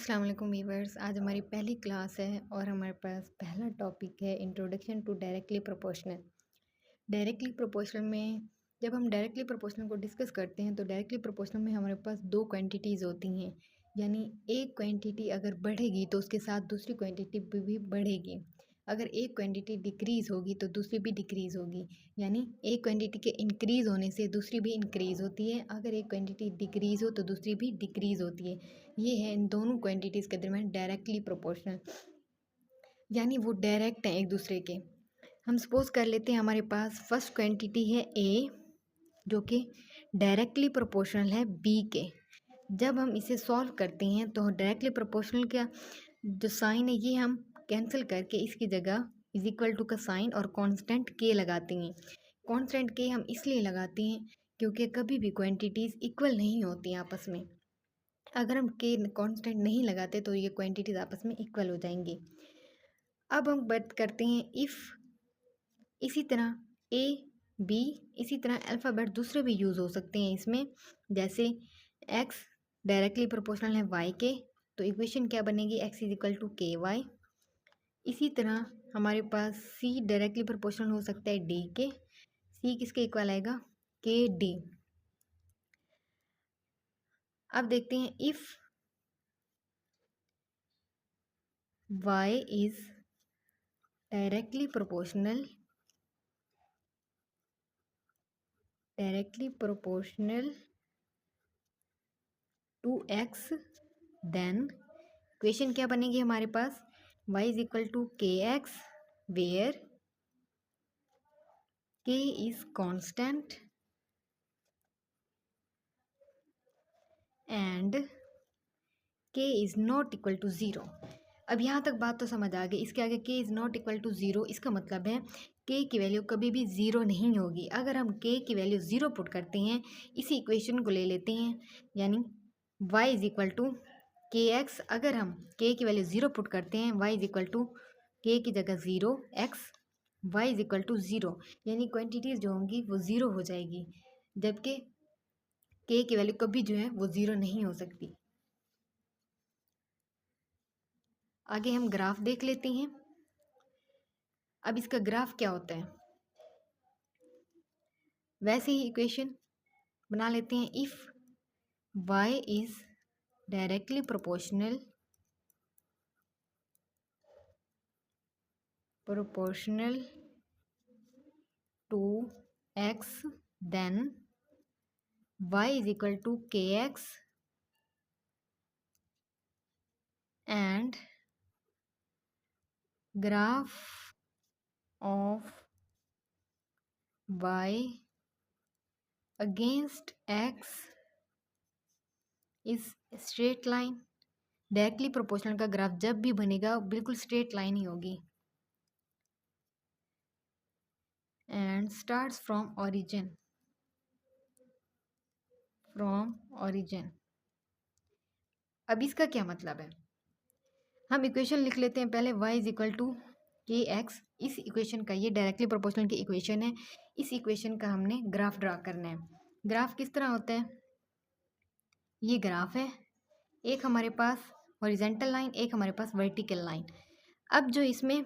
अस्सलाम वालेकुम वीवर्स। आज हमारी पहली क्लास है और हमारे पास पहला टॉपिक है introduction to directly proportional. Directly proportional में जब हम डायरेक्टली प्रोपोर्शनल को डिस्कस करते हैं तो डायरेक्टली प्रोपोर्शनल में हमारे पास दो क्वांटिटीज़ होती हैं, यानी एक क्वांटिटी अगर बढ़ेगी तो उसके साथ दूसरी क्वांटिटी भी बढ़ेगी। अगर एक क्वांटिटी डिक्रीज़ होगी तो दूसरी भी डिक्रीज़ होगी, यानी एक क्वांटिटी के इंक्रीज़ होने से दूसरी भी इंक्रीज़ होती है। अगर एक क्वांटिटी डिक्रीज़ हो तो दूसरी भी डिक्रीज़ होती है। ये है इन दोनों क्वांटिटीज़ के दरमियान डायरेक्टली प्रोपोर्शनल, यानी वो डायरेक्ट हैं एक दूसरे के। हम सपोज कर लेते हैं हमारे पास फर्स्ट क्वांटिटी है ए, जो कि डायरेक्टली प्रोपोर्शनल है बी के। जब हम इसे सॉल्व करते हैं तो डायरेक्टली प्रोपोर्शनल का जो साइन है ये हम कैंसिल करके इसकी जगह इज इक्वल टू का साइन और कांस्टेंट के लगाते हैं। कांस्टेंट के हम इसलिए लगाते हैं क्योंकि कभी भी क्वांटिटीज़ इक्वल नहीं होती आपस में। अगर हम के कांस्टेंट नहीं लगाते तो ये क्वांटिटीज़ आपस में इक्वल हो जाएंगी। अब हम बात करते हैं इफ़, इसी तरह ए बी, इसी तरह अल्फ़ाबेट दूसरे भी यूज़ हो सकते हैं इसमें, जैसे एक्स डायरेक्टली प्रोपोर्शनल है वाई के, तो इक्वेशन क्या बनेगी, एक्स इज इक्वल टू के वाई। इसी तरह हमारे पास सी डायरेक्टली प्रोपोर्शनल हो सकता है डी के, सी किसके इक्वल आएगा, के डी। अब देखते हैं if y is directly proportional to x, then equation क्या बनेगी हमारे पास, y is equal to kx where k is constant and k is not equal to zero. अब यहाँ तक बात तो समझ आ गई। इसके आगे k is not equal to zero, इसका मतलब है k की वैल्यू कभी भी ज़ीरो नहीं होगी। अगर हम k की वैल्यू ज़ीरो पुट करते हैं, इसी इक्वेशन को ले लेते हैं, यानी y is equal to k x. अगर हम k की वैल्यू ज़ीरो पुट करते हैं, y is equal to k की जगह zero x, y is equal to zero, यानी क्वान्टिटीज़ जो होंगी वो ज़ीरो हो जाएगी, जबकि k की वैल्यू कभी जो है वो ज़ीरो नहीं हो सकती। आगे हम ग्राफ देख लेते हैं। अब इसका ग्राफ क्या होता है, वैसे ही इक्वेशन बना लेते हैं। If y is directly proportional to x, then y is equal to k x and graph of y against x is straight line। Directly proportional का ग्राफ जब भी बनेगा बिल्कुल स्ट्रेट लाइन ही होगी। And starts from origin. अब इसका क्या मतलब है, हम इक्वेशन लिख लेते हैं पहले, y is equal to k x. इस इक्वेशन का, ये डायरेक्टली प्रोपोर्शनल की इक्वेशन है, इस इक्वेशन का हमने ग्राफ ड्रा करना है। ग्राफ किस तरह होता है, ये ग्राफ है, एक हमारे पास हॉरिजेंटल लाइन, एक हमारे पास वर्टिकल लाइन। अब जो इसमें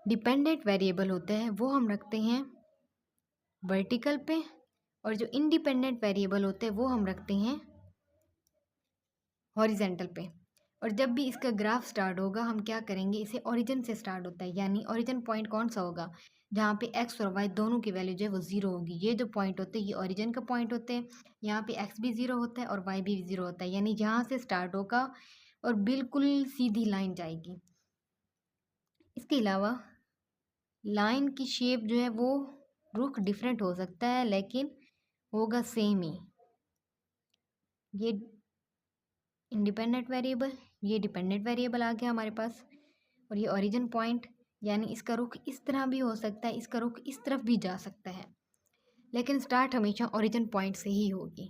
डिपेंडेंट वेरिएबल होते हैं वो हम रखते हैं वर्टिकल पे, और जो इंडिपेंडेंट वेरिएबल होते हैं वो हम रखते हैं हॉरिजेंटल पे। और जब भी इसका ग्राफ स्टार्ट होगा हम क्या करेंगे, इसे ओरिजिन से स्टार्ट होता है, यानी ओरिजिन पॉइंट कौन सा होगा, जहाँ पे एक्स और वाई दोनों की वैल्यू जो है वो ज़ीरो होगी। ये जो पॉइंट होते हैं ये ओरिजिन का पॉइंट होते हैं, यहाँ पे एक्स भी ज़ीरो होता है और वाई भी ज़ीरो होता है, यानी यहाँ से स्टार्ट होगा और बिल्कुल सीधी लाइन जाएगी। इसके अलावा लाइन की शेप जो है वो रुख डिफरेंट हो सकता है लेकिन होगा सेम ही। ये इंडिपेंडेंट वेरिएबल, ये डिपेंडेंट वेरिएबल आ गया हमारे पास, और ये ओरिजिन पॉइंट, यानी इसका रुख इस तरह भी हो सकता है, इसका रुख इस तरफ भी जा सकता है, लेकिन स्टार्ट हमेशा ओरिजिन पॉइंट से ही होगी।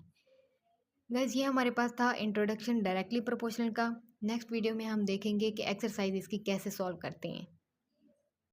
गाइस, ये हमारे पास था इंट्रोडक्शन डायरेक्टली प्रोपोर्शनल का। नेक्स्ट वीडियो में हम देखेंगे कि एक्सरसाइज इसकी कैसे सॉल्व करते हैं।